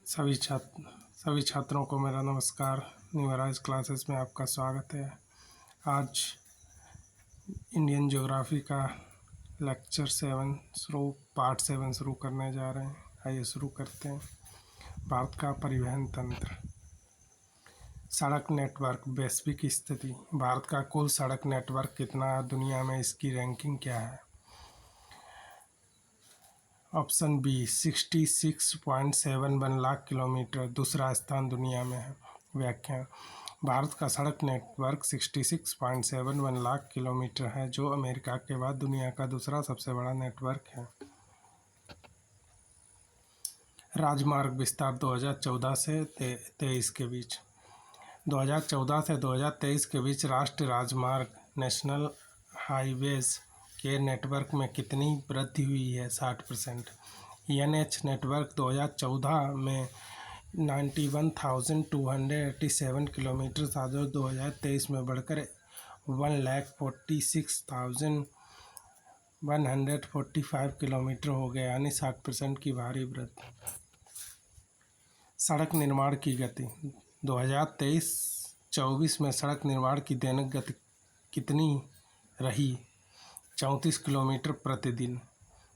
सभी छात्रों को मेरा नमस्कार। न्यूमराइज क्लासेस में आपका स्वागत है। आज इंडियन ज्योग्राफी का लेक्चर 7 पार्ट 7 शुरू करने जा रहे हैं। आइए शुरू करते हैं। भारत का परिवहन तंत्र। सड़क नेटवर्क वैश्विक स्थिति। भारत का कुल सड़क नेटवर्क कितना है दुनिया में, इसकी रैंकिंग क्या है? ऑप्शन बी 66.71 लाख किलोमीटर, दूसरा स्थान दुनिया में है। व्याख्या: भारत का सड़क नेटवर्क 66.71 लाख किलोमीटर है, जो अमेरिका के बाद दुनिया का दूसरा सबसे बड़ा नेटवर्क है। राजमार्ग विस्तार 2014 से 23 के बीच। 2014 से 2023 के बीच राष्ट्रीय राजमार्ग नेशनल हाईवेज के नेटवर्क में कितनी वृद्धि हुई है? 60%। NH नेटवर्क 2014 में 91,287 किलोमीटर था, जो 2023 में बढ़कर 1,46,145 किलोमीटर हो गया, यानी 60% की भारी वृद्धि। सड़क निर्माण की गति 2023-24 में सड़क निर्माण की दैनिक गति कितनी रही? 34 किलोमीटर प्रतिदिन।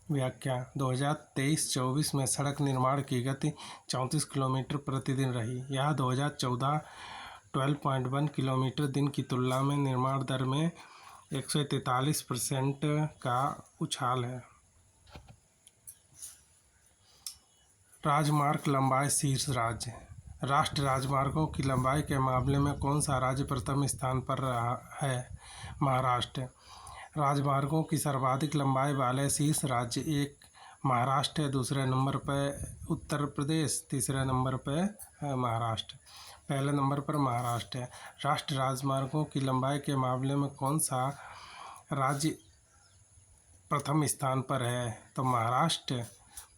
व्याख्या: 2023-24 में सड़क निर्माण की गति 34 किलोमीटर प्रतिदिन रही। यह 2014 12.1 किलोमीटर दिन की तुलना में निर्माण दर में 143% का उछाल है। राजमार्ग लंबाई शीर्ष राज्य। राष्ट्रीय राजमार्गों की लंबाई के मामले में कौन सा राज्य प्रथम स्थान पर रहा है? महाराष्ट्र। राजमार्गों की सर्वाधिक लंबाई वाले शीर्ष राज्य एक महाराष्ट्र है, दूसरे नंबर पर उत्तर प्रदेश, तीसरे नंबर पर महाराष्ट्र। पहले नंबर पर महाराष्ट्र है। राष्ट्रीय राजमार्गों की लंबाई के मामले में कौन सा राज्य प्रथम स्थान पर है? तो महाराष्ट्र,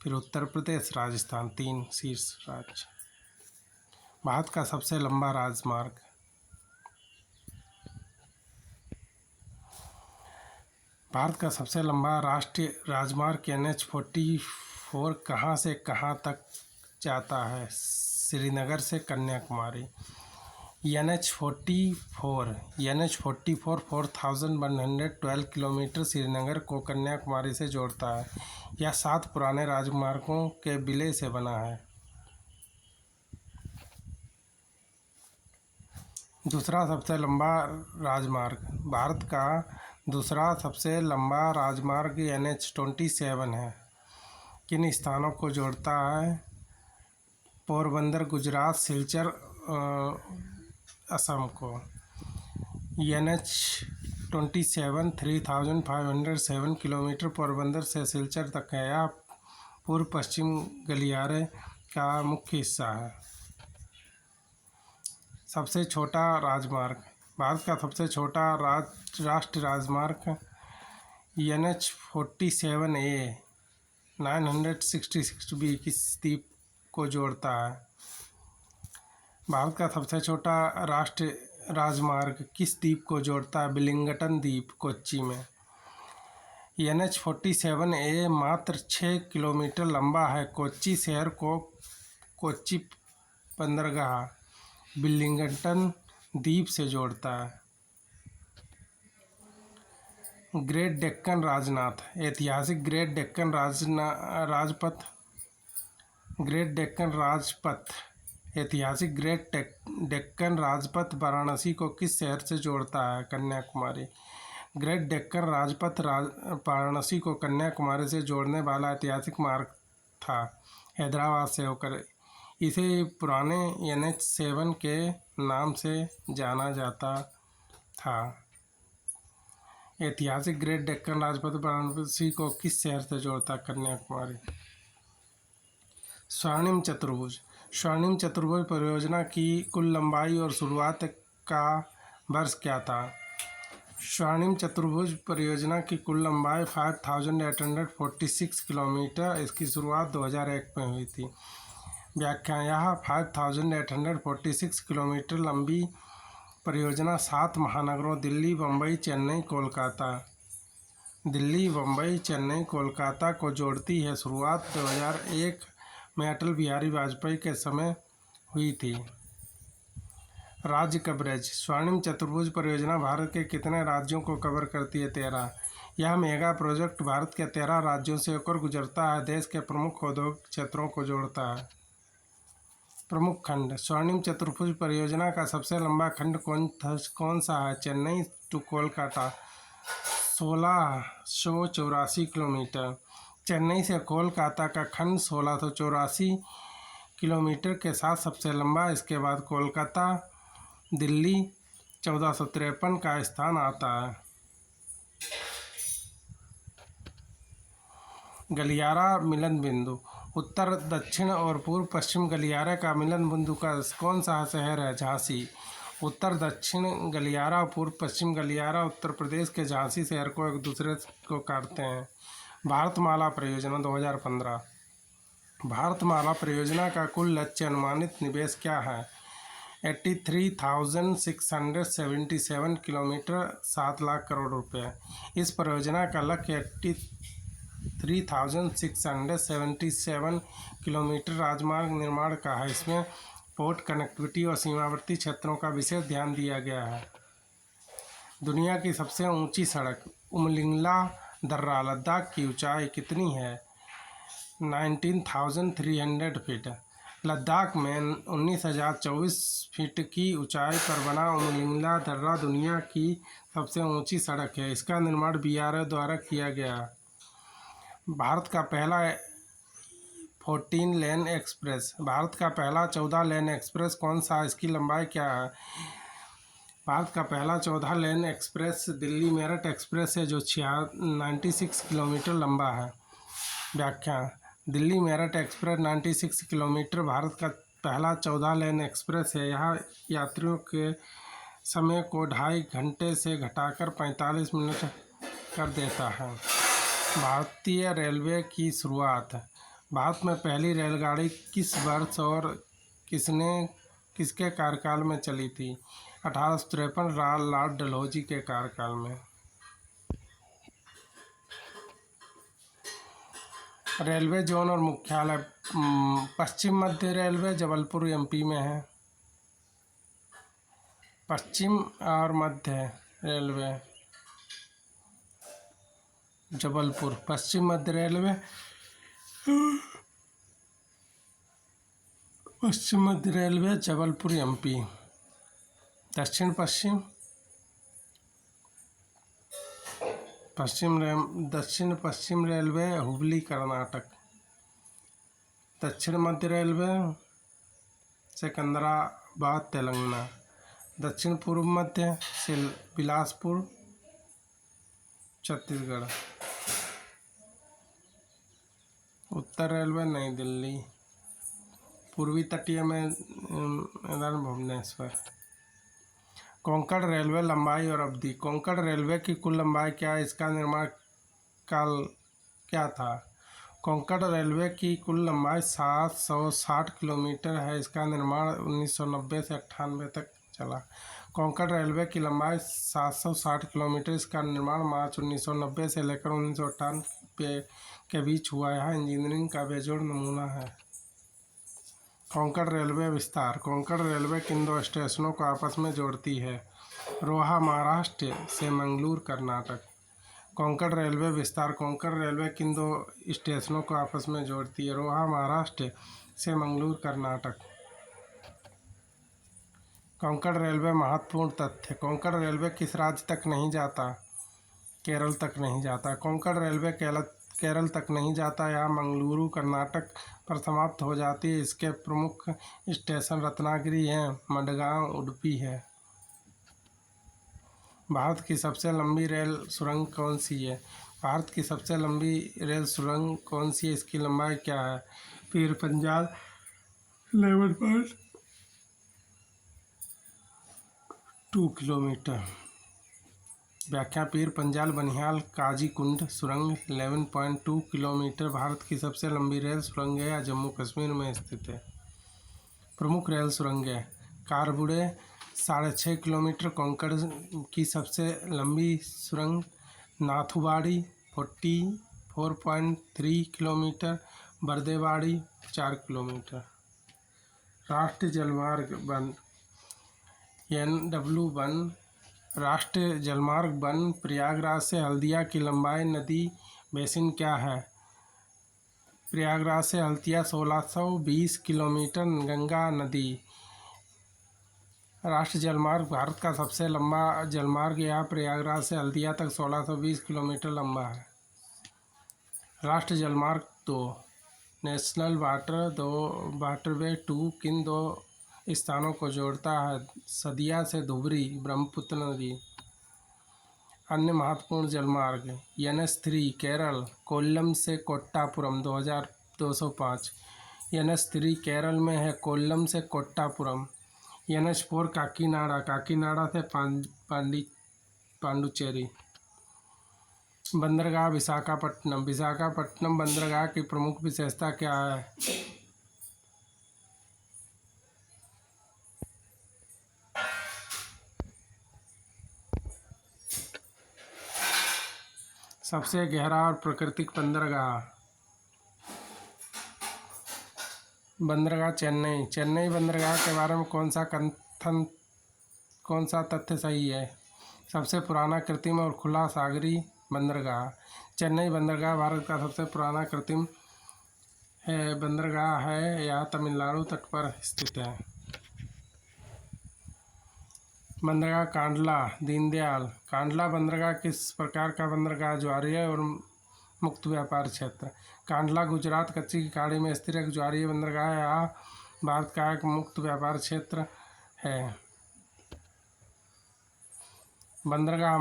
फिर उत्तर प्रदेश, राजस्थान, 3 शीर्ष राज्य। भारत का सबसे लंबा राजमार्ग। भारत का सबसे लंबा राष्ट्रीय राजमार्ग NH-44 कहाँ से कहाँ तक जाता है? श्रीनगर से कन्याकुमारी। NH-44 4112 किलोमीटर श्रीनगर को कन्याकुमारी से जोड़ता है। यह 7 पुराने राजमार्गों के विलय से बना है। दूसरा सबसे लंबा राजमार्ग। भारत का दूसरा सबसे लंबा राजमार्ग NH-27 है। किन स्थानों को जोड़ता है? पोरबंदर गुजरात, सिलचर असम को। NH-27 3507 किलोमीटर पोरबंदर से सिलचर तक है। यह पूर्व पश्चिम गलियारे का मुख्य हिस्सा है। सबसे छोटा राजमार्ग। भारत का सबसे छोटा राष्ट्रीय राजमार्ग NH-47A 966B किस द्वीप को जोड़ता है? भारत का सबसे छोटा राष्ट्रीय राजमार्ग किस द्वीप को जोड़ता है? विलिंगडन द्वीप, कोच्चि में। NH-47A मात्र 6 किलोमीटर लंबा है। कोच्चि शहर को कोच्चि बंदरगाह विलिंगडन द्वीप से जोड़ता है। ग्रेट डेक्कन राजनाथ। ऐतिहासिक ग्रेट डेक्कन राजपथ ऐतिहासिक ग्रेट डेक्कन राजपथ वाराणसी को किस शहर से जोड़ता है? कन्याकुमारी। ग्रेट डेक्कन राजपथ वाराणसी को कन्याकुमारी से जोड़ने वाला ऐतिहासिक मार्ग था, हैदराबाद से होकर। इसे पुराने NH-7 के नाम से जाना जाता था। ऐतिहासिक ग्रेट डेक्कन राजपथ वाराणसी को किस शहर से जोड़ता? कन्याकुमारी। स्वर्णिम चतुर्भुज। स्वर्णिम चतुर्भुज परियोजना की कुल लंबाई और शुरुआत का वर्ष क्या था? स्वर्णिम चतुर्भुज परियोजना की कुल लंबाई 5846 किलोमीटर। इसकी शुरुआत 2001 में हुई थी। व्याख्या: यह 5846 किलोमीटर लंबी परियोजना 7 महानगरों दिल्ली, बम्बई, चेन्नई, कोलकाता को जोड़ती है। शुरुआत 2001 में अटल बिहारी वाजपेयी के समय हुई थी। राज्य कवरेज। स्वर्णिम चतुर्भुज परियोजना भारत के कितने राज्यों को कवर करती है? 13। यह मेगा प्रोजेक्ट भारत के 13 राज्यों से होकर गुजरता है। देश के प्रमुख औद्योगिक क्षेत्रों को जोड़ता है। प्रमुख खंड। स्वर्णिम चतुर्भुज परियोजना का सबसे लंबा खंड कौन सा है? चेन्नई टू कोलकाता 1684 किलोमीटर। चेन्नई से कोलकाता का खंड 1684 किलोमीटर के साथ सबसे लंबा। इसके बाद कोलकाता दिल्ली 1453 का स्थान आता है। गलियारा मिलन बिंदु। उत्तर दक्षिण और पूर्व पश्चिम गलियारे का मिलन बिंदु का कौन सा शहर है? झांसी। उत्तर दक्षिण गलियारा और पूर्व पश्चिम गलियारा उत्तर प्रदेश के झांसी शहर को एक दूसरे को काटते हैं। भारतमाला परियोजना 2015। भारतमाला परियोजना का कुल लक्ष्य अनुमानित निवेश क्या है? 83,677 किलोमीटर 7 लाख करोड़ रुपए। इस परियोजना का लक्ष्य 83,677 किलोमीटर राजमार्ग निर्माण का है। इसमें पोर्ट कनेक्टिविटी और सीमावर्ती क्षेत्रों का विशेष ध्यान दिया गया है। दुनिया की सबसे ऊंची सड़क उमलिंगला दर्रा लद्दाख की ऊंचाई कितनी है? 19,300 फीट। लद्दाख में 19,024 फीट की ऊंचाई पर बना उमलिंगला दर्रा दुनिया की सबसे ऊंची सड़क है। इसका निर्माण BRA द्वारा किया गया। भारत का पहला 14 लेन एक्सप्रेस। भारत का पहला 14 लेन एक्सप्रेस कौन सा है? इसकी लंबाई क्या है? भारत का पहला 14 लेन एक्सप्रेस दिल्ली मेरठ एक्सप्रेस है जो 96 किलोमीटर लंबा है। व्याख्या। दिल्ली मेरठ एक्सप्रेस 96 किलोमीटर भारत का पहला 14 लेन एक्सप्रेस है। यह यात्रियों के समय को 2.5 घंटे से घटाकर 45 मिनट कर देता है। भारतीय रेलवे की शुरुआत। भारत में पहली रेलगाड़ी किस वर्ष और किसके कार्यकाल में चली थी? 1853 लॉर्ड डलहौजी के कार्यकाल में। रेलवे जोन और मुख्यालय। पश्चिम मध्य रेलवे जबलपुर MP में है। पश्चिम और मध्य रेलवे जबलपुर। पश्चिम मध्य रेलवे पश्चिम मध्य रेलवे जबलपुर MP। दक्षिण पश्चिम रेलवे हुबली कर्नाटक। दक्षिण मध्य रेलवे सिकंदराबाद तेलंगाना। दक्षिण पूर्व मध्य बिलासपुर छत्तीसगढ़। उत्तर रेलवे नई दिल्ली। पूर्वी तटीय मैदान भुवनेश्वर। कोंकण रेलवे लंबाई और अवधि। कोंकण रेलवे की कुल लंबाई क्या है? इसका निर्माण काल क्या था? कोंकण रेलवे की कुल लंबाई 760 किलोमीटर है। इसका निर्माण 1990 से 98 तक चला। कोंकण रेलवे की लंबाई 760 किलोमीटर। इसका निर्माण मार्च 1990 से लेकर 1998 के बीच हुआ। यह इंजीनियरिंग का बेजोड़ नमूना है। कोंकण रेलवे विस्तार। कोंकण रेलवे किन 2 स्टेशनों को आपस में जोड़ती है? रोहा महाराष्ट्र से मंगलूर कर्नाटक। कोंकण रेलवे विस्तार। कोंकण रेलवे किन 2 स्टेशनों को आपस में जोड़ती है? रोहा महाराष्ट्र से मंगलूर कर्नाटक। कोंकण रेलवे महत्वपूर्ण तथ्य। कोंकण रेलवे किस राज्य तक नहीं जाता? केरल तक नहीं जाता। कोंकण रेलवे केरल तक नहीं जाता। यह मंगलुरु कर्नाटक पर समाप्त हो जाती है। इसके प्रमुख स्टेशन रत्नागिरी हैं, मडगांव, उडुपी है। भारत की सबसे लंबी रेल सुरंग कौन सी है? भारत की सबसे लंबी रेल सुरंग कौन सी है? इसकी लंबाई क्या है? पीर पंजाल 11.2 किलोमीटर। व्याख्या। पीर पंजाल बनिहाल काजीकुंड सुरंग 11.2 किलोमीटर भारत की सबसे लंबी रेल सुरंग है। जम्मू कश्मीर में स्थित है। प्रमुख रेल सुरंगें। कारबुडे 6.5 किलोमीटर कोंकण की सबसे लंबी सुरंग। नाथुवाड़ी 44.3 किलोमीटर। बरदेवाड़ी 4 किलोमीटर। राष्ट्रीय जलमार्ग वन NW1 राष्ट्रीय जलमार्ग वन प्रयागराज से हल्दिया की लंबाई नदी बेसिन क्या है? प्रयागराज से हल्दिया 1620 किलोमीटर गंगा नदी। राष्ट्रीय जलमार्ग भारत का सबसे लंबा जलमार्ग यह प्रयागराज से हल्दिया तक 1620 किलोमीटर लंबा है। राष्ट्रीय जलमार्ग 2 नेशनल वाटरवे 2 किन दो स्थानों को जोड़ता है? सदिया से धुबरी ब्रह्मपुत्र नदी। अन्य महत्वपूर्ण जलमार्ग NH3 केरल कोल्लम से कोट्टापुरम 2205। NH3 केरल में है, कोल्लम से कोट्टापुरम। NH4 काकीनाडा से पांडुचेरी। बंदरगाह विशाखापट्टनम बंदरगाह की प्रमुख विशेषता क्या है? सबसे गहरा और प्राकृतिक बंदरगाह चेन्नई बंदरगाह के बारे में कौन सा तथ्य सही है? सबसे पुराना कृत्रिम और खुला सागरी बंदरगाह। चेन्नई बंदरगाह भारत का सबसे पुराना कृत्रिम बंदरगाह है। यह तमिलनाडु तट पर स्थित है। बंदरगाह कांडला दीनदयाल। कांडला बंदरगाह किस प्रकार का बंदरगाह? ज्वारीय और मुक्त व्यापार क्षेत्र। कांडला गुजरात कच्ची की खाड़ी में स्थित एक ज्वारीय बंदरगाह है। यह भारत का एक मुक्त व्यापार क्षेत्र है। बंदरगाह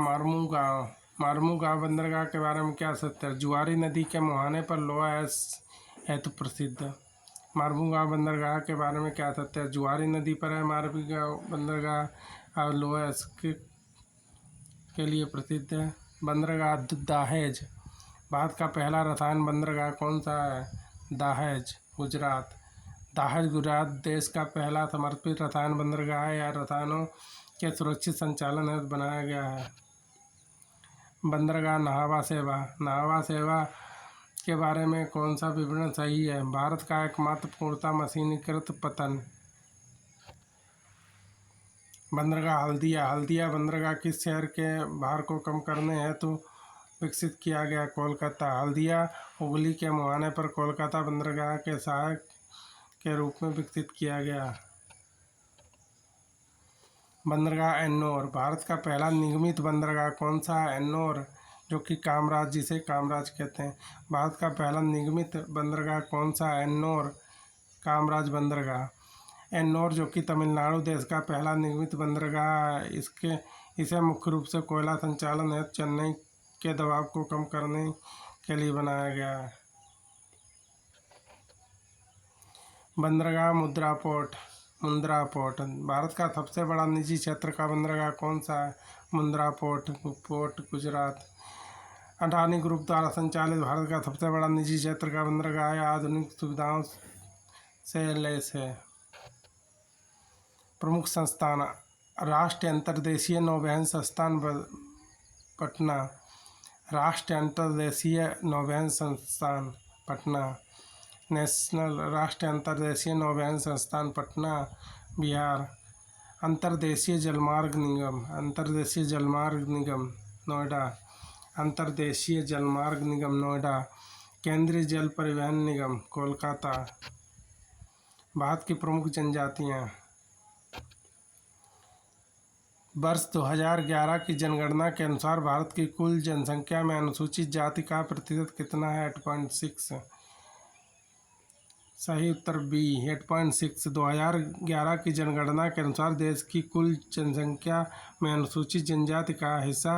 मार्मुगांव बंदरगाह के बारे में क्या सत्य है? जुआरी नदी के मुहाने पर लोहा हेतु प्रसिद्ध। मार्मुगांव बंदरगाह के बारे में क्या सत्य है? जुआरी नदी पर है मार्मुगांव बंदरगाह और लोहा के लिए प्रसिद्ध है। बंदरगाह दाहेज भारत का पहला रसायन बंदरगाह कौन सा है? दाहेज गुजरात। दाहेज गुजरात देश का पहला समर्पित रसायन बंदरगाह है। यह रसायनों के सुरक्षित संचालन हेतु बनाया गया है। बंदरगाह नाहवा सेवा के बारे में कौन सा विवरण सही है? भारत का एकमात्र पूर्णतः मशीनीकृत पतन। बंदरगाह हल्दिया बंदरगाह किस शहर के भार को कम करने हेतु विकसित किया गया? कोलकाता। हल्दिया हुगली के मुहाने पर कोलकाता बंदरगाह के सहायक के रूप में विकसित किया गया। बंदरगाह एन्नौर भारत का पहला निगमित बंदरगाह कौन सा है? एन्नौर जो कि जिसे कामराज कहते हैं। भारत का पहला निगमित बंदरगाह कौन सा है? एन्नौर कामराज बंदरगाह। एन्नौर जो कि तमिलनाडु देश का पहला निगमित बंदरगाह है। इसे मुख्य रूप से कोयला संचालन हेतु चेन्नई के दबाव को कम करने के लिए बनाया गया है। बंदरगाह मुंद्रा पोर्ट भारत का सबसे बड़ा निजी क्षेत्र का बंदरगाह कौन सा है? मुंद्रा पोर्ट गुजरात। अडानी ग्रुप द्वारा संचालित भारत का सबसे बड़ा निजी क्षेत्र का बंदरगाह है। आधुनिक सुविधाओं से लैस है। प्रमुख संस्थान राष्ट्रीय अंतर्देशीय नौवहन संस्थान पटना। राष्ट्रीय अंतर्देशीय नौवहन संस्थान पटना। नेशनल राष्ट्रीय अंतर्देशीय नौवहन संस्थान पटना बिहार। अंतर्देशीय जलमार्ग निगम नोएडा। अंतर्देशीय जलमार्ग निगम नोएडा। केंद्रीय जल परिवहन निगम कोलकाता। भारत की प्रमुख जनजातियाँ। वर्ष 2011 की जनगणना के अनुसार भारत की कुल जनसंख्या में अनुसूचित जाति का प्रतिशत कितना है? 8.6। सही उत्तर बी 8.6। 2011 की जनगणना के अनुसार देश की कुल जनसंख्या में अनुसूचित जनजाति का हिस्सा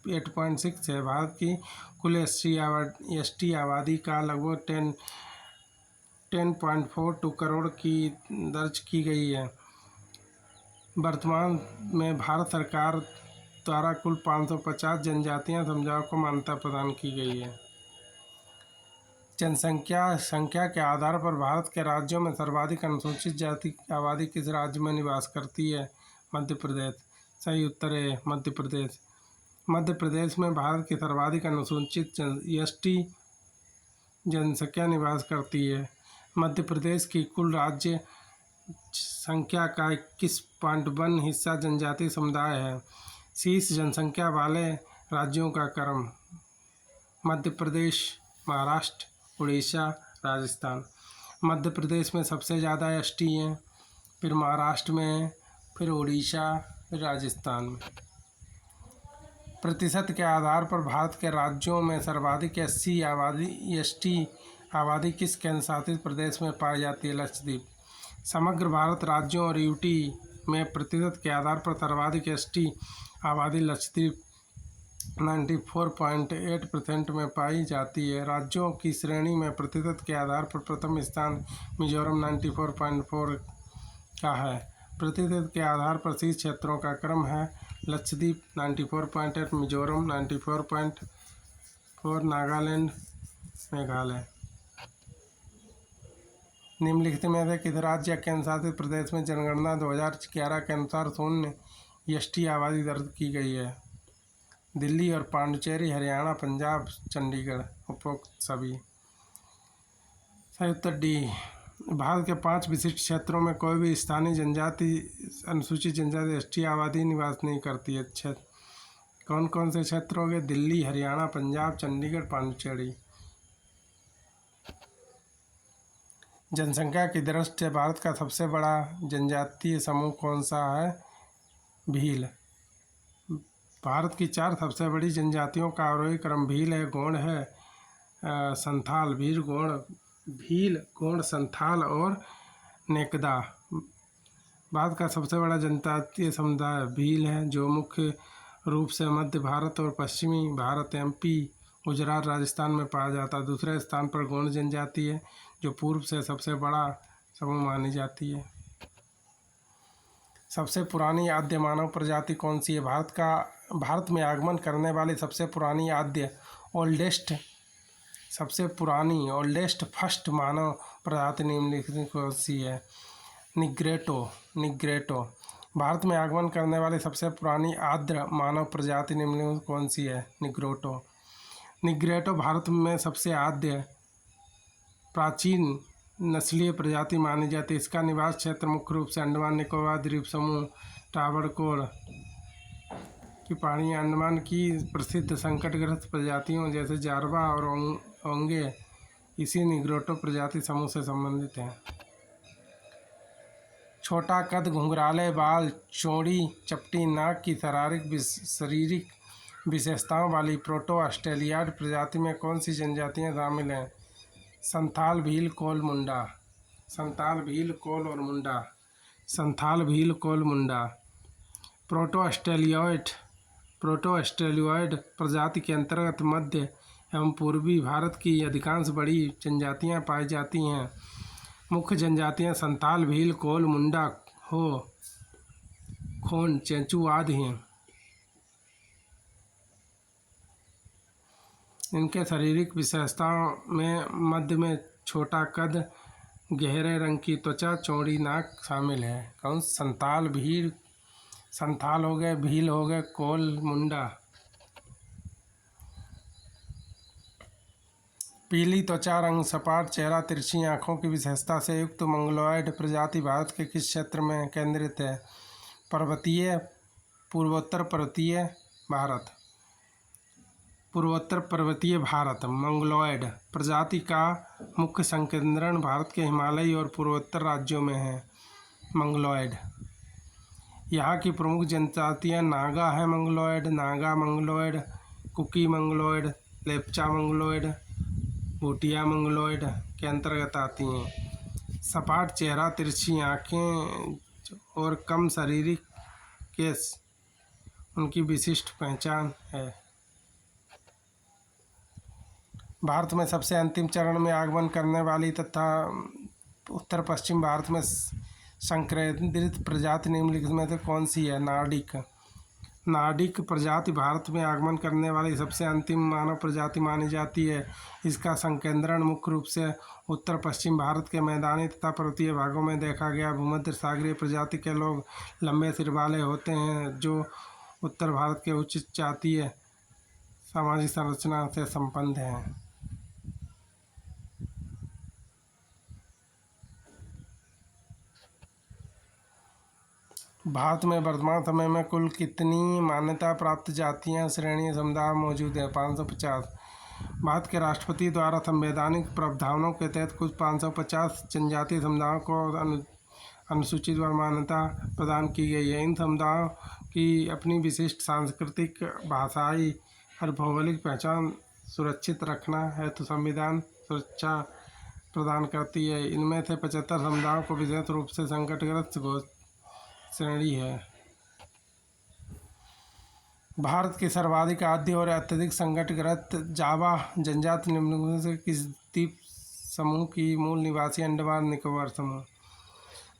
8.6 है। भारत की कुल एसटी आबादी का लगभग 10.42 करोड़ की दर्ज की गई है। वर्तमान में भारत सरकार द्वारा कुल 550 जनजातीय समुदायों को मान्यता प्रदान की गई है। संख्या के आधार पर भारत के राज्यों में सर्वाधिक अनुसूचित जाति की आबादी किस राज्य में निवास करती है? मध्य प्रदेश। सही उत्तर है मध्य प्रदेश। मध्य प्रदेश में भारत की सर्वाधिक अनुसूचित एसटी जनसंख्या निवास करती है। मध्य प्रदेश की कुल राज्य संख्या का 21.1 हिस्सा जनजातीय समुदाय है। शीर्ष जनसंख्या वाले राज्यों का क्रम: मध्य प्रदेश, महाराष्ट्र, उड़ीसा, राजस्थान। मध्य प्रदेश में सबसे ज़्यादा एसटी हैं, फिर महाराष्ट्र में, फिर उड़ीसा, फिर राजस्थान में। प्रतिशत के आधार पर भारत के राज्यों में सर्वाधिक एसटी आबादी किस केंद्र शासित प्रदेश में पाई जाती है? लक्षद्वीप। समग्र भारत राज्यों और यूटी में प्रतिशत के आधार पर सर्वाधिक एसटी आबादी लक्षद्वीप 94.8% में पाई जाती है। राज्यों की श्रेणी में प्रतिशत के आधार पर प्रथम स्थान मिजोरम 94.4 का है। प्रतिशत के आधार पर शीर्ष क्षेत्रों का क्रम है: लक्षद्वीप 94.8, मिजोरम 94.4, नागालैंड, मेघालय। निम्नलिखित में से किस राज्य या केंद्र शासित प्रदेश में जनगणना 2011 के अनुसार 0 एसटी आबादी दर्ज की गई है? दिल्ली और पांडिचेरी, हरियाणा, पंजाब, चंडीगढ़। उपरोक्त सभी। सही उत्तर डी। भारत के 5 विशिष्ट क्षेत्रों में कोई भी स्थानीय जनजाति अनुसूचित जनजाति एसटी आबादी निवास नहीं करती है। क्षेत्र कौन कौन से क्षेत्र हो गए? दिल्ली, हरियाणा, पंजाब, चंडीगढ़, पांडिचेरी। जनसंख्या की दृष्टि से भारत का सबसे बड़ा जनजातीय समूह कौन सा है? भील। भारत की 4 सबसे बड़ी जनजातियों का आरोही क्रम भील है, गोंड है, संथाल, भील, गोंड, संथाल और नेकदा। भारत का सबसे बड़ा जनजातीय समुदाय भील है, जो मुख्य रूप से मध्य भारत और पश्चिमी भारत, एमपी, गुजरात, राजस्थान में पाया जाता है। दूसरे स्थान पर गोंड जनजाति है, जो पूर्व से सबसे बड़ा समूह मानी जाती है। सबसे पुरानी आद्य मानव प्रजाति कौन सी है? भारत में आगमन करने वाली सबसे पुरानी आद्य ओल्डेस्ट फर्स्ट मानव प्रजाति निम्नलिखित कौन सी है? निग्रेटो। भारत में आगमन करने वाली सबसे पुरानी आद्य मानव प्रजाति निम्नलिखित कौन सी है? निग्रेटो भारत में सबसे आद्य प्राचीन नस्लीय प्रजाति मानी जाती है। इसका निवास क्षेत्र मुख्य रूप से अंडमान निकोबार द्वीप समूह, ट्रावणकोर की पहाड़ियाँ, अंडमान की प्रसिद्ध संकटग्रस्त प्रजातियों जैसे जारवा और ओंगे इसी निग्रोटो प्रजाति समूह से संबंधित हैं। छोटा कद, घुंघराले बाल, चौड़ी चपटी नाक की शारीरिक विशेषताओं वाली प्रोटो ऑस्ट्रेलियाड प्रजाति में कौन सी जनजातियाँ शामिल हैं? संथाल, भील, कोल, मुंडा। संथाल, भील, कोल, मुंडा। प्रोटो ऑस्ट्रेलियोइड प्रजाति के अंतर्गत मध्य एवं पूर्वी भारत की अधिकांश बड़ी जनजातियां पाई जाती हैं। मुख्य जनजातियां संथाल, भील, कोल, मुंडा, हो, खोन, चेंचू आदि हैं। इनके शारीरिक विशेषताओं में मध्य में छोटा कद, गहरे रंग की त्वचा, चौड़ी नाक शामिल है। कौन? संथाल हो गए, भील हो गए, कोल, मुंडा। पीली त्वचा, रंग, सपाट चेहरा, तिरछी आँखों की विशेषता से युक्त मंगलोइड प्रजाति भारत के किस क्षेत्र में केंद्रित है? पूर्वोत्तर पर्वतीय भारत। मंगलोइड प्रजाति का मुख्य संकेंद्रण भारत के हिमालयी और पूर्वोत्तर राज्यों में है। मंगलोइड। यहाँ की प्रमुख जनजातियाँ नागा है, नागा मंगलोइड, कुकी मंगलोइड, लेप्चा मंगलोइड, भूटिया मंगलोइड के अंतर्गत आती हैं। सपाट चेहरा, तिरछी आँखें और कम शारीरिक केस उनकी विशिष्ट पहचान है। भारत में सबसे अंतिम चरण में आगमन करने वाली तथा उत्तर पश्चिम भारत में संकेंद्रित प्रजाति निम्नलिखित में से कौन सी है? नार्डिक प्रजाति भारत में आगमन करने वाली सबसे अंतिम मानव प्रजाति मानी जाती है। इसका संकेंद्रण मुख्य रूप से उत्तर पश्चिम भारत के मैदानी तथा पर्वतीय भागों में देखा गया। भूमध्य सागरीय प्रजाति के लोग लंबे सिर वाले होते हैं, जो उत्तर भारत के उच्च जातीय सामाजिक संरचना से संबंध हैं। भारत में वर्तमान समय में कुल कितनी मान्यता प्राप्त जातियां श्रेणी समुदाय मौजूद हैं? 550। भारत के राष्ट्रपति द्वारा संवैधानिक प्रावधानों के तहत कुछ 550 जनजातीय समुदायों को अनुसूचित व मान्यता प्रदान की गई है। इन समुदायों की अपनी विशिष्ट सांस्कृतिक, भाषाई और भौगोलिक पहचान सुरक्षित रखना हेतु संविधान सुरक्षा प्रदान करती है। इनमें से 75 समुदायों को विशेष रूप से संकटग्रस्त श्रेणी है। भारत के सर्वाधिक आद्य और अत्यधिक संकटग्रस्त जावा जनजाति निम्नलिखित में से किस द्वीप समूह की मूल निवासी? अंडमान निकोबार समूह।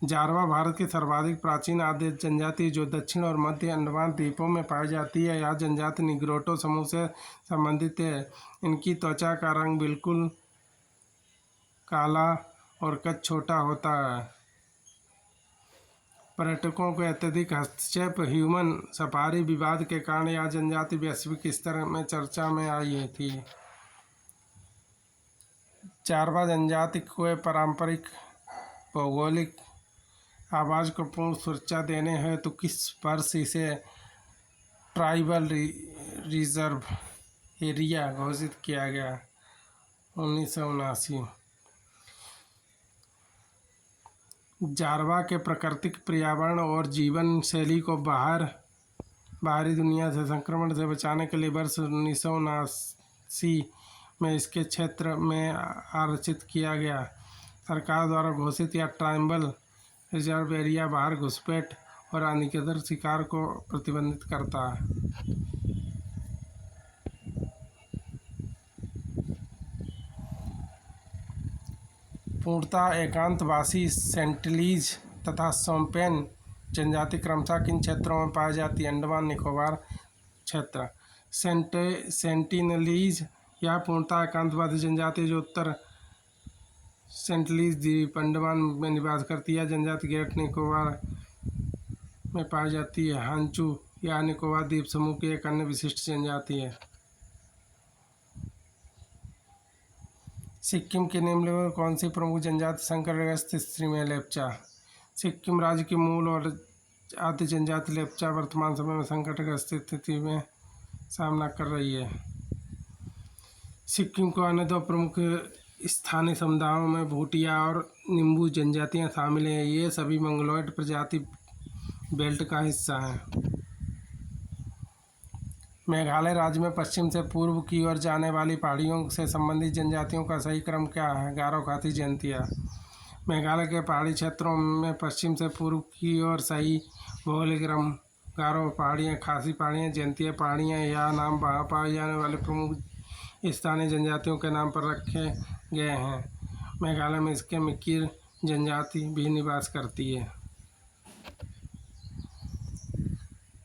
जारवा भारत की सर्वाधिक प्राचीन आद्य जनजाति जो दक्षिण और मध्य अंडमान द्वीपों में पाई जाती है। यह जनजाति निग्रोटो समूह से संबंधित है। इनकी त्वचा का रंग बिल्कुल काला और कद छोटा होता है। पर्यटकों के अत्यधिक हस्तक्षेप ह्यूमन सफारी विवाद के कारण यह जनजाति वैश्विक स्तर में चर्चा में आई थी। जारवा जनजाति को पारंपरिक भौगोलिक आवास को पूर्ण सुरक्षा देने हेतु किस वर्ष इसे ट्राइबल रिजर्व एरिया घोषित किया गया? 1979। जारवा के प्राकृतिक पर्यावरण और जीवन शैली को बाहरी दुनिया से संक्रमण से बचाने के लिए वर्ष 1979 में इसके क्षेत्र में आरक्षित किया गया। सरकार द्वारा घोषित यह ट्राइबल रिजर्व एरिया बाहर घुसपैठ और अनियंत्रित शिकार को प्रतिबंधित करता है। पूर्णतः एकांतवासी सेंटिनलीज तथा शोम्पेन जनजाति क्रमशः किन क्षेत्रों में पाई जाती है? अंडमान निकोबार क्षेत्र। सेंटिनलीज यह पूर्णतः एकांतवासी जनजाति जो उत्तर सेंटिनलीज द्वीप अंडमान में निवास करती है। जनजाति ग्रेट निकोबार में पाई जाती है। हांचू यह निकोबार द्वीप समूह की एक अन्य विशिष्ट जनजाति है। सिक्किम के निम्नलिखित में कौन सी प्रमुख जनजाति संकटग्रस्त स्थिति में? लेप्चा। सिक्किम राज्य की मूल और आद्य जनजाति लेप्चा वर्तमान समय में संकटग्रस्त स्थिति में सामना कर रही है। सिक्किम को अन्य दो प्रमुख स्थानीय समुदायों में भूटिया और निम्बू जनजातियां शामिल हैं। ये सभी मंगोलॉयड प्रजाति बेल्ट का हिस्सा हैं। मेघालय राज्य में पश्चिम से पूर्व की ओर जाने वाली पहाड़ियों से संबंधित जनजातियों का सही क्रम क्या है? गारो खासी जयंतिया। मेघालय के पहाड़ी क्षेत्रों में पश्चिम से पूर्व की ओर सही भौगोलिक क्रम गारो पहाड़ियाँ, खासी पहाड़ियाँ, जयंतिया पहाड़ियाँ। यह नाम वहाँ पाए जाने वाले प्रमुख स्थानीय जनजातियों के नाम पर रखे गए हैं। मेघालय में इसके मिकिर जनजाति भी निवास करती है।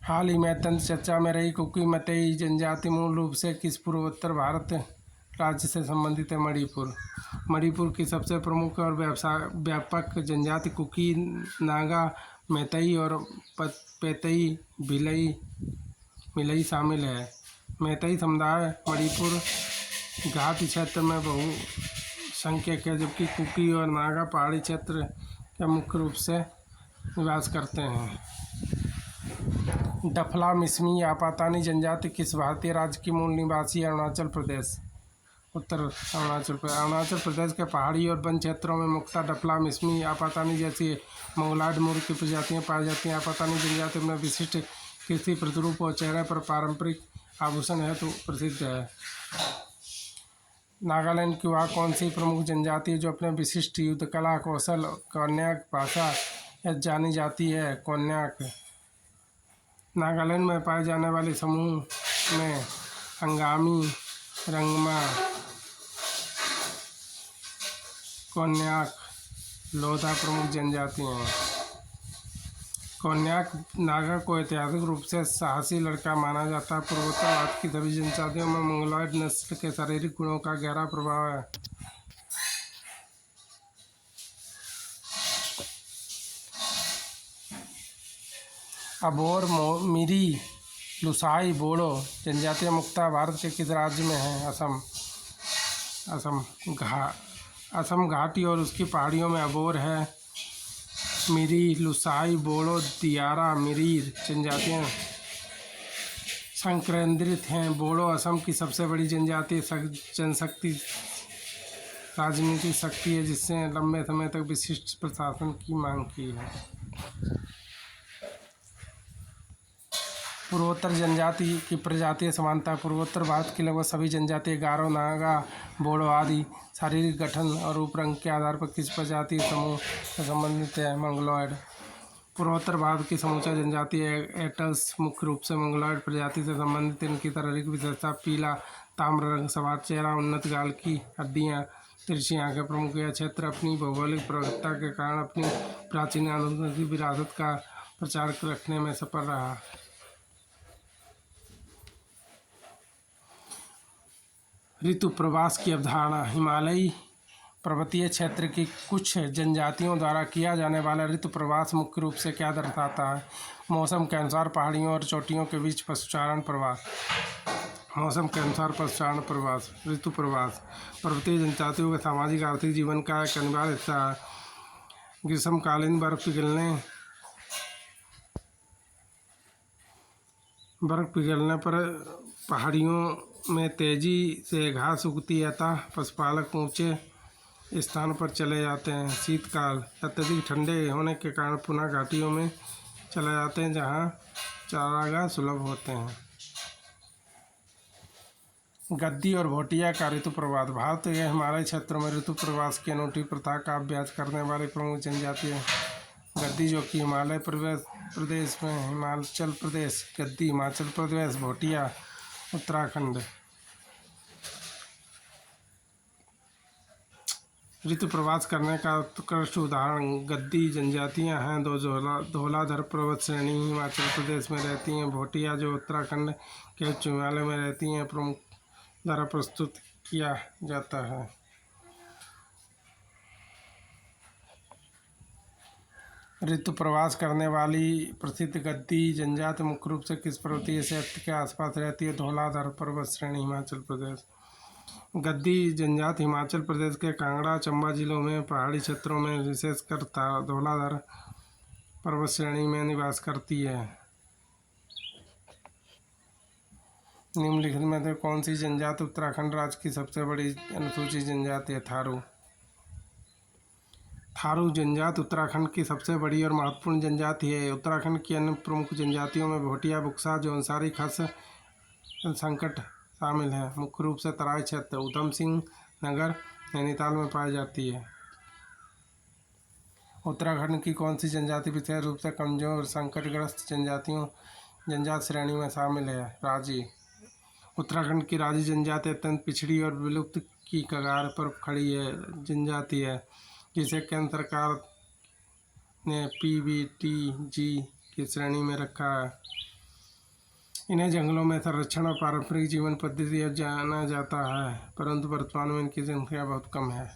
हाल ही में अत्यंत चर्चा में रही कुकी मतई जनजाति मूल रूप से किस पूर्वोत्तर भारत राज्य से संबंधित है? मणिपुर। मणिपुर की सबसे प्रमुख और व्यापक जनजाति कुकी, नागा, मैतई और पैतई भिलई शामिल है। मैतई समुदाय मणिपुर घाटी क्षेत्र में बहुसंख्यक है, जबकि कुकी और नागा पहाड़ी क्षेत्र के मुख्य रूप से निवास करते हैं। डफला मिसमी आपातानी जनजाति किस भारतीय राज्य की मूल निवासी है? अरुणाचल प्रदेश। उत्तर अरुणाचल प्रदेश के पहाड़ी और वन क्षेत्रों में मुख्यतः डफला मिसमी आपातानी जैसी मंगोलॉयड मूल की प्रजातियां पाई जाती हैं। आपातानी जनजाति में विशिष्ट कृषि प्रतिरूप और चेहरे पर पारंपरिक आभूषण हेतु प्रसिद्ध है। नागालैंड की वह कौन सी प्रमुख जनजाति है जो अपने विशिष्ट युद्ध कला कौशल कोन्याक भाषा जानी जाती है? कोन्याक। नागालैंड में पाए जाने वाले समूह में अंगामी, रंगमा, कोन्याक, लोधा प्रमुख जनजातियाँ हैं। कोन्याक नागा को ऐतिहासिक रूप से साहसी लड़का माना जाता है। पूर्वोत्तर भारत की सभी जनजातियों में मंगोलॉयड नस्ल के शारीरिक गुणों का गहरा प्रभाव है। अबोर, मिरी, लुसाई, बोडो जनजातियाँ मुख्यतः भारत के किस राज्य में हैं? असम घाटी और उसकी पहाड़ियों में अबोर है। मिरी, लुसाई, बोड़ो, दियारा, मिरीर जनजातियाँ संकेंद्रित हैं। बोड़ो असम की सबसे बड़ी जनजातीय जनशक्ति राजनीतिक शक्ति है, जिसने लंबे समय तक विशिष्ट प्रशासन की मांग की है। पूर्वोत्तर जनजाति की प्रजातीय समानता। पूर्वोत्तर भारत की लगभग सभी जनजातियाँ गारो, नागा, बोडो आदि शारीरिक गठन और रूप रंग के आधार पर किसी प्रजातीय समूह से संबंधित है। मंगोलॉयड। पूर्वोत्तर भारत की समूचा जनजातीय एटल्स मुख्य रूप से मंगोलॉयड प्रजाति से संबंधित। इनकी शारीरिक विशेषता पीला ताम्र रंग, सवार चेहरा, उन्नत गाल की हड्डियाँ, तिरछी आंखें प्रमुख। यह क्षेत्र अपनी भौगोलिक प्रवृत्ता के कारण अपनी प्राचीन आनुवंशिक विरासत का प्रचार रखने में सफल रहा। ऋतु प्रवास की अवधारणा। हिमालयी पर्वतीय क्षेत्र की कुछ जनजातियों द्वारा किया जाने वाला ऋतु प्रवास मुख्य रूप से क्या दर्शाता है? मौसम के अनुसार पहाड़ियों और चोटियों के बीच पशुचारण प्रवास। मौसम के अनुसार पशुचारण प्रवास। ऋतु प्रवास पर्वतीय जनजातियों के सामाजिक आर्थिक जीवन का एक अनिवार्य हिस्सा है। ग्रीष्मकालीन बर्फ पिघलने पर पहाड़ियों में तेजी से घास उगती है, अतः पशुपालक ऊंचे स्थान पर चले जाते हैं। शीतकाल अत्यधिक ठंडे होने के कारण पुनः घाटियों में चले जाते हैं, जहां चारागाह सुलभ होते हैं। गद्दी और भोटिया का ऋतु प्रवास। भारत के हिमालय क्षेत्रों में ऋतु प्रवास की अनूठी प्रथा का अभ्यास करने वाली प्रमुख जनजाति है गद्दी, जो कि हिमालय प्रदेश में हिमाचल प्रदेश, गद्दी हिमाचल प्रदेश, भोटिया उत्तराखंड। ऋतु प्रवास करने का उत्कृष्ट उदाहरण गद्दी जनजातियां हैं। दो धौलाधर पर्वत श्रेणी हिमाचल प्रदेश में रहती हैं। भोटिया जो उत्तराखंड के उच्च हिमालय में रहती हैं, प्रमुख द्वारा प्रस्तुत किया जाता है। ऋतु प्रवास करने वाली प्रसिद्ध गद्दी जनजाति मुख्य रूप से किस पर्वतीय क्षेत्र के आसपास रहती है? धौलाधर पर्वत श्रेणी हिमाचल प्रदेश। गद्दी जनजाति हिमाचल प्रदेश के कांगड़ा, चंबा जिलों में पहाड़ी क्षेत्रों में विशेषकर धौलाधर पर्वत श्रेणी में निवास करती है। निम्नलिखित में से कौन सी जनजाति उत्तराखंड राज्य की सबसे बड़ी अनुसूचित जनजाति है? थारू। थारू जनजाति उत्तराखंड की सबसे बड़ी और महत्वपूर्ण जनजाति है। उत्तराखंड की अन्य प्रमुख जनजातियों में भोटिया, बुक्सा, जौनसारी, खस, संकट शामिल है। मुख्य रूप से तराई क्षेत्र ऊधम सिंह नगर, नैनीताल में पाई जाती है। उत्तराखंड की कौन सी जनजाति विशेष रूप से कमजोर संकटग्रस्त जनजाति श्रेणी में शामिल है? राजी। उत्तराखंड की राजी जनजाति अत्यंत पिछड़ी और विलुप्त की कगार पर खड़ी है जनजाति है, जिसे केंद्र सरकार ने PBTG की श्रेणी में रखा है। इन्हें जंगलों में संरक्षण और पारंपरिक जीवन पद्धति जाना जाता है, परंतु वर्तमान में इनकी संख्या बहुत कम है।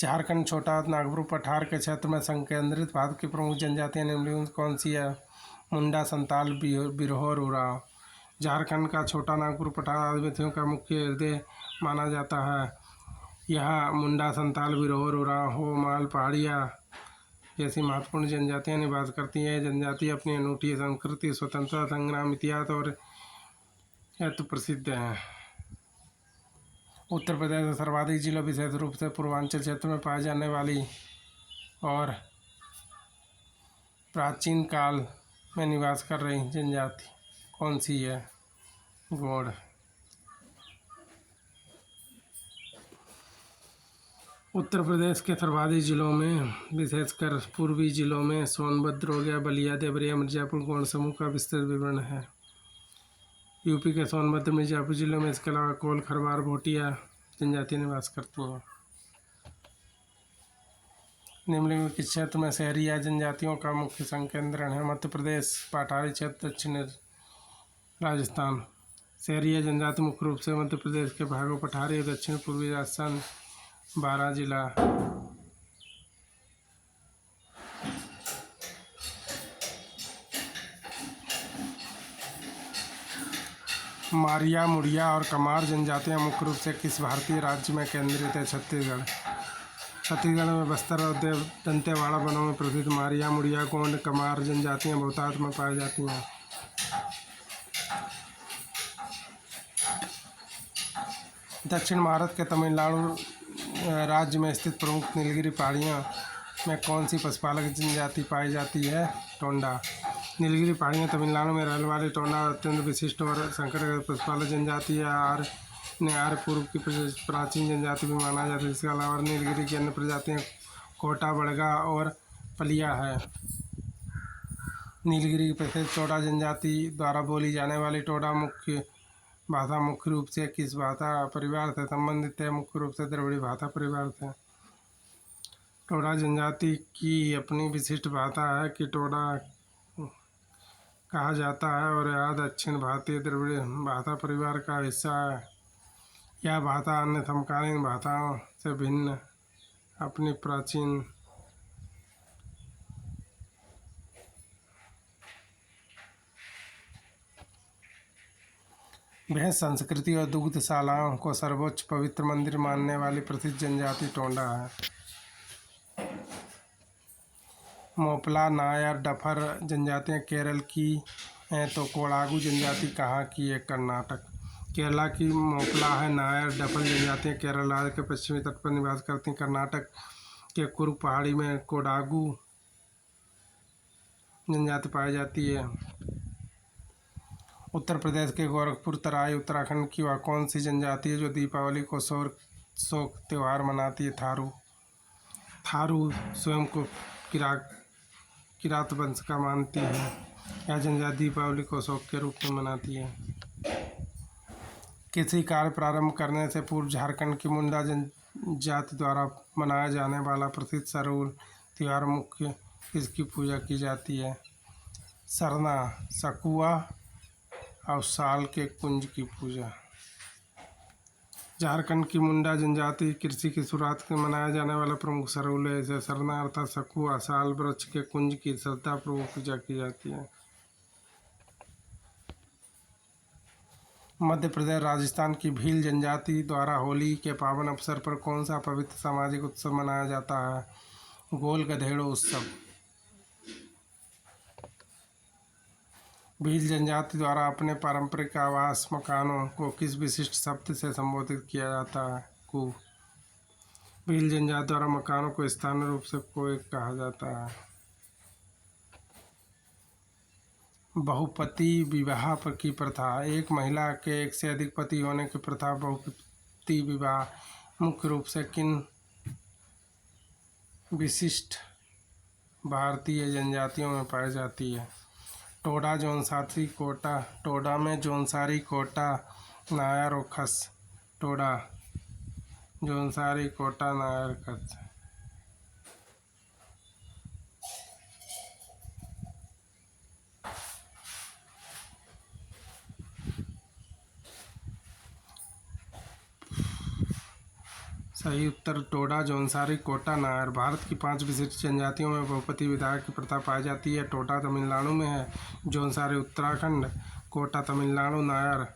झारखंड छोटा नागपुर पठार के क्षेत्र में संकेंद्रित भारत की प्रमुख जनजातियां निम्नलिखित कौन सी है? मुंडा, संताल, बिरहोर, उरांव। झारखंड का छोटा नागपुर पठार आदिवासियों का मुख्य हृदय माना जाता है। यहाँ मुंडा, संताल, बिरहोर, उरांव, हो, माल, पहाड़िया जैसी महत्वपूर्ण जनजातियां निवास करती हैं। जनजाति अपनी अनूठी संस्कृति, स्वतंत्रता संग्राम, इतिहास और हेतु प्रसिद्ध हैं। उत्तर प्रदेश में सर्वाधिक जिलों, विशेष रूप से पूर्वांचल क्षेत्र में पाई जाने वाली और प्राचीन काल में निवास कर रही जनजाति कौन सी है? गौड़। उत्तर प्रदेश के सर्वाधिक जिलों में, विशेषकर पूर्वी जिलों में सोनभद्र हो गया, बलिया, देवरिया, मिर्जापुर गौड़ समूह का विस्तृत विवरण है। यूपी के सोनभद्र, मिर्जापुर जिलों में इसके अलावा कोल, खरवार, भोटिया जनजाति निवास करती हैं। निम्नलिखित किस क्षेत्र में शहरी या जनजातियों का मुख्य संकेंद्रण है? मध्य प्रदेश, पठारी क्षेत्र, दक्षिण राजस्थान। शहरी या जनजाति मुख्य रूप से मध्य प्रदेश के भागों पठारी और दक्षिण पूर्वी राजस्थान 12 जिला। मारिया, मुड़िया और कमार जनजातियां मुख्य रूप से किस भारतीय राज्य में केंद्रित है? छत्तीसगढ़। छत्तीसगढ़ में बस्तर और दंतेवाड़ा वनों में प्रसिद्ध मारिया, मुड़िया, गोंड, कमार जनजातियाँ बहुतायत में पाई जाती हैं। दक्षिण भारत के तमिलनाडु राज्य में स्थित प्रमुख नीलगिरी पहाड़ियों में कौन सी पशुपालक जनजाति पाई जाती है? टोंडा। नीलगिरी पहाड़ियाँ तमिलनाडु में रहने वाली टोंडा अत्यंत विशिष्ट और संकरगत पशुपालक जनजाति है। आर्य पूर्व की प्राचीन जनजाति भी माना जाता है। इसके अलावा नीलगिरी की अन्य प्रजातियाँ कोटा, बड़गा और पलिया है। नीलगिरी की प्रसिद्ध टोडा जनजाति द्वारा बोली जाने वाली टोडा भाषा मुख्य रूप से किस भाषा परिवार से संबंधित है? मुख्य रूप से द्रविड़ भाषा परिवार से। टोडा जनजाति की अपनी विशिष्ट भाषा है कि टोडा कहा जाता है और यह दक्षिण भारतीय द्रविड़ भाषा परिवार का हिस्सा है। यह भाषा अन्य समकालीन भाषाओं से भिन्न अपनी प्राचीन भैंस संस्कृति और दुग्धशालाओं को सर्वोच्च पवित्र मंदिर मानने वाली प्रसिद्ध जनजाति टोंडा है। मोपला, नायर, डफर जनजातियाँ केरल की हैं तो कोडागु जनजाति कहाँ की है? कर्नाटक। केरला की मोपला है। नायर, डफर जनजातियाँ केरल राज्य के पश्चिमी तट पर निवास करती हैं। कर्नाटक के कुरुग पहाड़ी में कोडागु जनजाति पाई जाती है। उत्तर प्रदेश के गोरखपुर तराई उत्तराखंड की वह कौन सी जनजाति है जो दीपावली को शोक त्यौहार मनाती है? थारू स्वयं को किरात वंश का मानती है। यह जनजाति दीपावली को शोक के रूप में मनाती है। किसी कार्य प्रारंभ करने से पूर्व झारखंड की मुंडा जनजाति द्वारा मनाया जाने वाला प्रसिद्ध सरूल त्यौहार मुख्य किसकी पूजा की जाती है? सरना, सकुआ और साल के कुंज की पूजा। झारखंड की मुंडा जनजाति कृषि की शुरुआत में मनाया जाने वाला प्रमुख सरूल है। इसे सरना अर्थात सकुआ साल वृक्ष के कुंज की श्रद्धापूर्वक पूजा की जाती है। मध्य प्रदेश राजस्थान की भील जनजाति द्वारा होली के पावन अवसर पर कौन सा पवित्र सामाजिक उत्सव मनाया जाता है? गोल गधेड़ो उत्सव। भील जनजाति द्वारा अपने पारंपरिक आवास मकानों को किस विशिष्ट शब्द से संबोधित किया जाता है? कु। भील जनजाति द्वारा मकानों को स्थानीय रूप से कोई कहा जाता है। बहुपति विवाह की प्रथा। एक महिला के एक से अधिक पति होने की प्रथा बहुपति विवाह मुख्य रूप से किन विशिष्ट भारतीय जनजातियों में पाई जाती है? टोडा, जौनसारी, कोटा। टोडा में जौनसारी, कोटा, नायर और खस। टोडा, जौनसारी, कोटा, नायर, खस। सही उत्तर टोडा, जौनसारी, कोटा, नायर। भारत की 5 विशिष्ट जनजातियों में बहुपति विवाह की प्रथा पाई जाती है। टोडा तमिलनाडु में है, जौनसारी उत्तराखंड, कोटा तमिलनाडु, नायर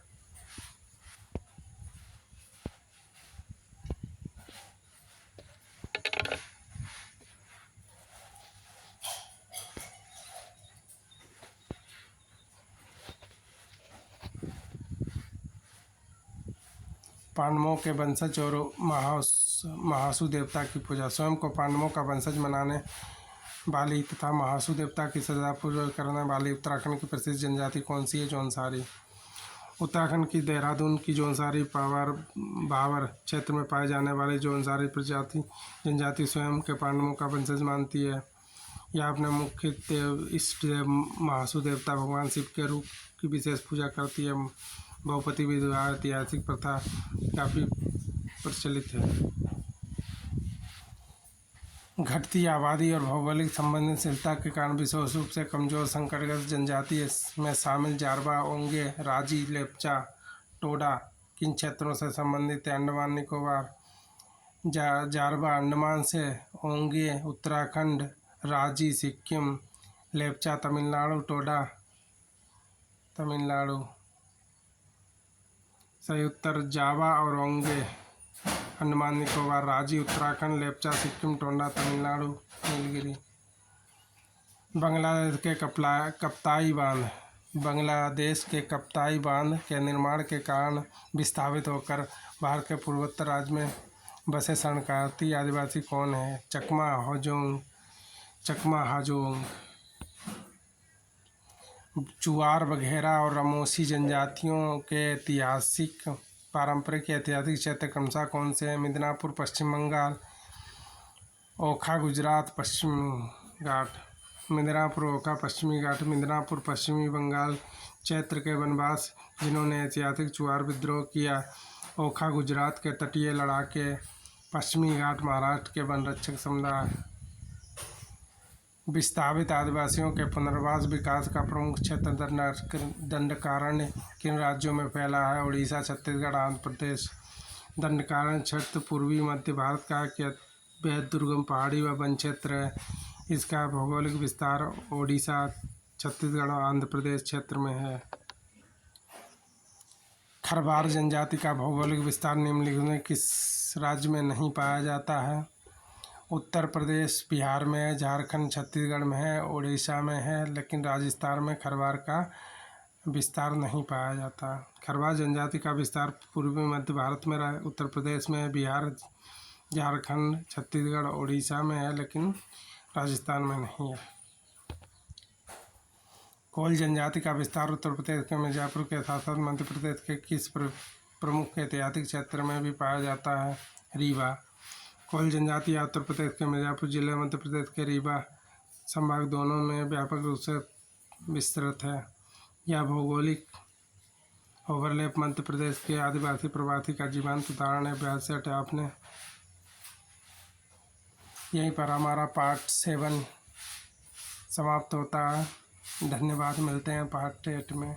पांडवों के वंशज और महासु देवता की पूजा। स्वयं को पांडवों का वंशज मनाने वाली तथा महासु देवता की श्रद्धा पूजा करने वाली उत्तराखंड की प्रसिद्ध जनजाति कौन सी है? जौनसारी। उत्तराखंड की देहरादून की जौनसारी भावर क्षेत्र में पाए जाने वाली जौनसारी जनजाति स्वयं के पांडवों का वंशज मानती है। यह अपने मुख्य देव इष्ट देव महासु देवता भगवान शिव के रूप की विशेष पूजा करती है। बहुपति विवाह ऐतिहासिक प्रथा काफ़ी प्रचलित है। घटती आबादी और भौगोलिक संवेदनशीलता के कारण विशेष रूप से कमजोर संकटग्रस्त जनजाति में शामिल जारवा, ओंगे, राजी, लेप्चा, टोडा किन क्षेत्रों से संबंधित है? अंडमान निकोबार। जारवा अंडमान से, ओंगे उत्तराखंड, राजी सिक्किम, लेप्चा तमिलनाडु, टोडा तमिलनाडु। सही उत्तर जावा और ओंगे। अंडमान निकोबार राज्य, उत्तराखंड, लेप्चा, सिक्किम, टोंडा, तमिलनाडु, नीलगिरी। बांग्लादेश के कप्ताई बांध। बांग्लादेश के कप्ताई बांध के निर्माण के कारण विस्थापित होकर भारत के पूर्वोत्तर राज्य में बसे शरणार्थी आदिवासी कौन है? चकमा हाजोंग। चुआर, बघेरा और रामोसी जनजातियों के पारंपरिक ऐतिहासिक क्षेत्र क्रमशः कौन से हैं? मिदनापुर पश्चिम बंगाल, ओखा गुजरात, पश्चिमी घाट। मिदनापुर, ओखा पश्चिमी घाट। मिदनापुर पश्चिमी बंगाल क्षेत्र के वनवास जिन्होंने ऐतिहासिक चुआर विद्रोह किया। ओखा गुजरात के तटीय लड़ाके। पश्चिमी घाट महाराष्ट्र के वन रक्षक समुदाय। विस्थापित आदिवासियों के पुनर्वास विकास का प्रमुख क्षेत्र दंडकारण्य किन राज्यों में फैला है? उड़ीसा, छत्तीसगढ़, आंध्र प्रदेश। दंडकारण्य क्षेत्र पूर्वी मध्य भारत का बेहद दुर्गम पहाड़ी व वन क्षेत्र है। इसका भौगोलिक विस्तार ओडिशा, छत्तीसगढ़ और आंध्र प्रदेश क्षेत्र में है। खरवार जनजाति का भौगोलिक विस्तार निम्नलिखित में किस राज्य में नहीं पाया जाता है? उत्तर प्रदेश, बिहार में है, झारखंड, छत्तीसगढ़ में है, उड़ीसा में है, लेकिन राजस्थान में खरवार का विस्तार नहीं पाया जाता। खरवार जनजाति का विस्तार पूर्वी मध्य भारत में उत्तर प्रदेश में है, बिहार, झारखंड, छत्तीसगढ़, उड़ीसा में है, लेकिन राजस्थान में नहीं है। कोल जनजाति का विस्तार उत्तर प्रदेश के मिर्ज़ापुर के साथ साथ मध्य प्रदेश के किस प्रमुख ऐतिहासिक क्षेत्र में भी पाया जाता है? रीवा। कोल जनजाति उत्तर प्रदेश के मिर्ज़ापुर जिले, मध्य प्रदेश के रीवा संभाग दोनों में व्यापक रूप से विस्तृत है। यह भौगोलिक ओवरलैप मध्य प्रदेश के आदिवासी प्रवासी का जीवंत उदाहरण है। अभ्यास सेट आपने। यहीं पर हमारा पार्ट 7 समाप्त होता है। धन्यवाद। मिलते हैं पार्ट 8 में।